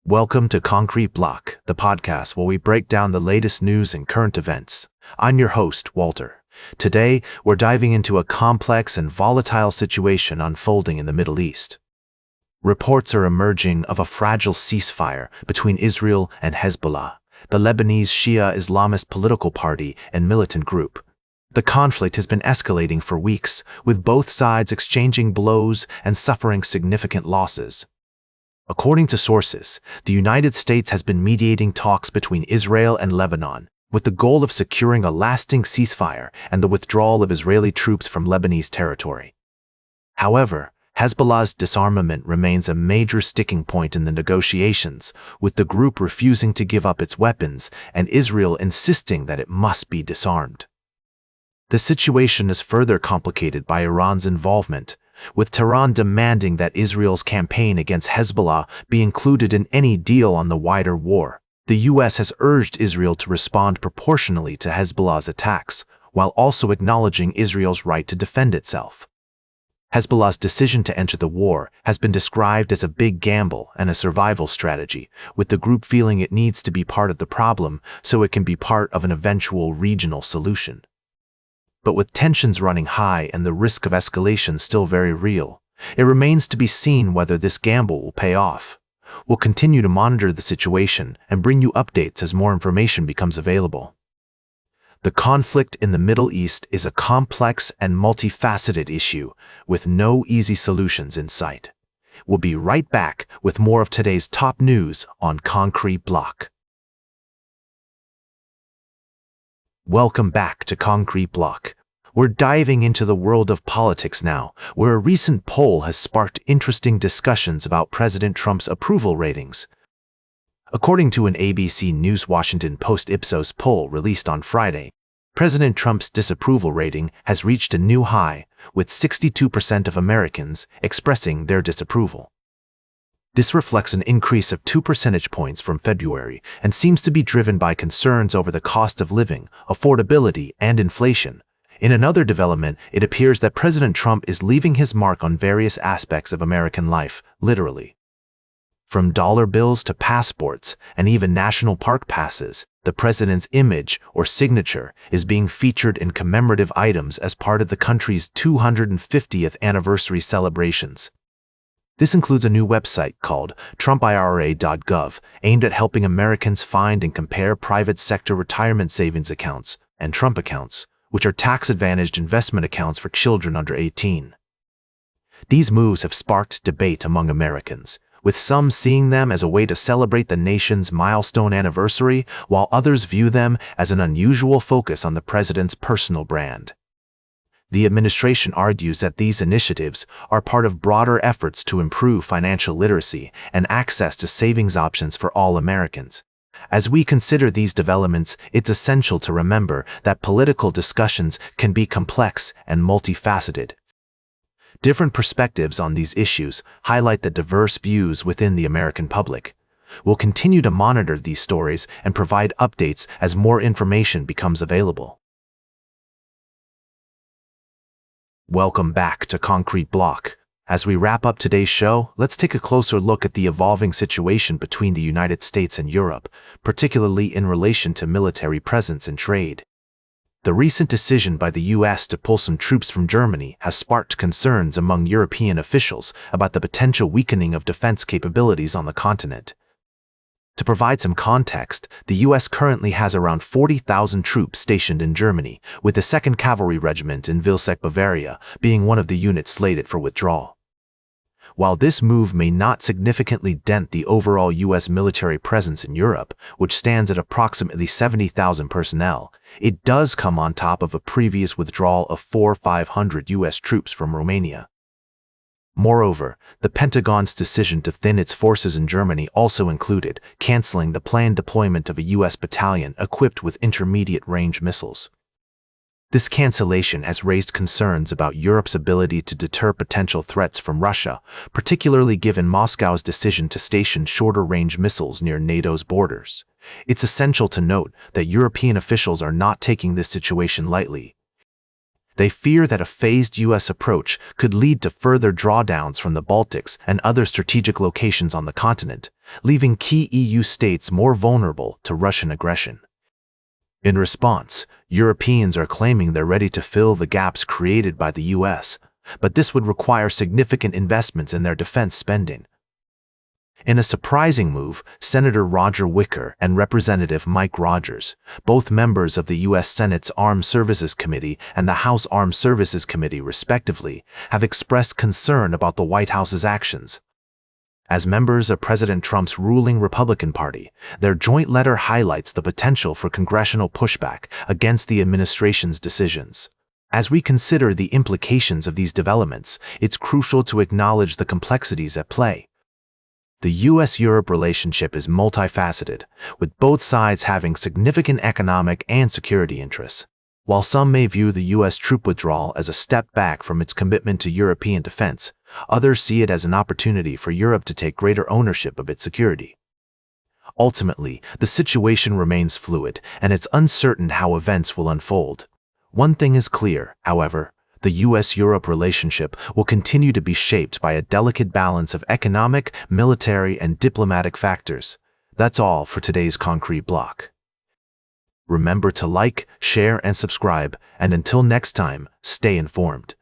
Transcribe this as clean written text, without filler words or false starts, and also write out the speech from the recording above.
Welcome to Concrete Block, the podcast where we break down the latest news and current events. I'm your host, Walter. Today, we're diving into a complex and volatile situation unfolding in the Middle East. Reports are emerging of a fragile ceasefire between Israel and Hezbollah, the Lebanese Shia Islamist political party and militant group. The conflict has been escalating for weeks, with both sides exchanging blows and suffering significant losses. According to sources, the United States has been mediating talks between Israel and Lebanon, with the goal of securing a lasting ceasefire and the withdrawal of Israeli troops from Lebanese territory. However, Hezbollah's disarmament remains a major sticking point in the negotiations, with the group refusing to give up its weapons and Israel insisting that it must be disarmed. The situation is further complicated by Iran's involvement, with Tehran demanding that Israel's campaign against Hezbollah be included in any deal on the wider war. The U.S. has urged Israel to respond proportionally to Hezbollah's attacks, while also acknowledging Israel's right to defend itself. Hezbollah's decision to enter the war has been described as a big gamble and a survival strategy, with the group feeling it needs to be part of the problem so it can be part of an eventual regional solution. But with tensions running high and the risk of escalation still very real, it remains to be seen whether this gamble will pay off. We'll continue to monitor the situation and bring you updates as more information becomes available. The conflict in the Middle East is a complex and multifaceted issue, with no easy solutions in sight. We'll be right back with more of today's top news on Concrete Block. Welcome back to Concrete Block. We're diving into the world of politics now, where a recent poll has sparked interesting discussions about President Trump's approval ratings. According to an ABC News Washington Post Ipsos poll released on Friday, President Trump's disapproval rating has reached a new high, with 62% of Americans expressing their disapproval. This reflects an increase of 2 percentage points from February and seems to be driven by concerns over the cost of living, affordability, and inflation. In another development, it appears that President Trump is leaving his mark on various aspects of American life, literally. From dollar bills to passports and even national park passes, the president's image or signature is being featured in commemorative items as part of the country's 250th anniversary celebrations. This includes a new website called TrumpIRA.gov, aimed at helping Americans find and compare private sector retirement savings accounts and Trump accounts, which are tax-advantaged investment accounts for children under 18. These moves have sparked debate among Americans, with some seeing them as a way to celebrate the nation's milestone anniversary, while others view them as an unusual focus on the president's personal brand. The administration argues that these initiatives are part of broader efforts to improve financial literacy and access to savings options for all Americans. As we consider these developments, it's essential to remember that political discussions can be complex and multifaceted. Different perspectives on these issues highlight the diverse views within the American public. We'll continue to monitor these stories and provide updates as more information becomes available. Welcome back to Concrete Block. As we wrap up today's show, let's take a closer look at the evolving situation between the United States and Europe, particularly in relation to military presence and trade. The recent decision by the U.S. to pull some troops from Germany has sparked concerns among European officials about the potential weakening of defense capabilities on the continent. To provide some context, the U.S. currently has around 40,000 troops stationed in Germany, with the 2nd Cavalry Regiment in Vilseck, Bavaria, being one of the units slated for withdrawal. While this move may not significantly dent the overall U.S. military presence in Europe, which stands at approximately 70,000 personnel, it does come on top of a previous withdrawal of 400-500 U.S. troops from Romania. Moreover, the Pentagon's decision to thin its forces in Germany also included canceling the planned deployment of a U.S. battalion equipped with intermediate-range missiles. This cancellation has raised concerns about Europe's ability to deter potential threats from Russia, particularly given Moscow's decision to station shorter-range missiles near NATO's borders. It's essential to note that European officials are not taking this situation lightly. They fear that a phased U.S. approach could lead to further drawdowns from the Baltics and other strategic locations on the continent, leaving key EU states more vulnerable to Russian aggression. In response, Europeans are claiming they're ready to fill the gaps created by the US, but this would require significant investments in their defense spending. In a surprising move, Senator Roger Wicker and Representative Mike Rogers, both members of the U.S. Senate's Armed Services Committee and the House Armed Services Committee respectively, have expressed concern about the White House's actions. As members of President Trump's ruling Republican Party, their joint letter highlights the potential for congressional pushback against the administration's decisions. As we consider the implications of these developments, it's crucial to acknowledge the complexities at play. The U.S.-Europe relationship is multifaceted, with both sides having significant economic and security interests. While some may view the U.S. troop withdrawal as a step back from its commitment to European defense, others see it as an opportunity for Europe to take greater ownership of its security. Ultimately, the situation remains fluid, and it's uncertain how events will unfold. One thing is clear, however: the U.S.-Europe relationship will continue to be shaped by a delicate balance of economic, military, and diplomatic factors. That's all for today's Concrete Block. Remember to like, share, and subscribe, and until next time, stay informed.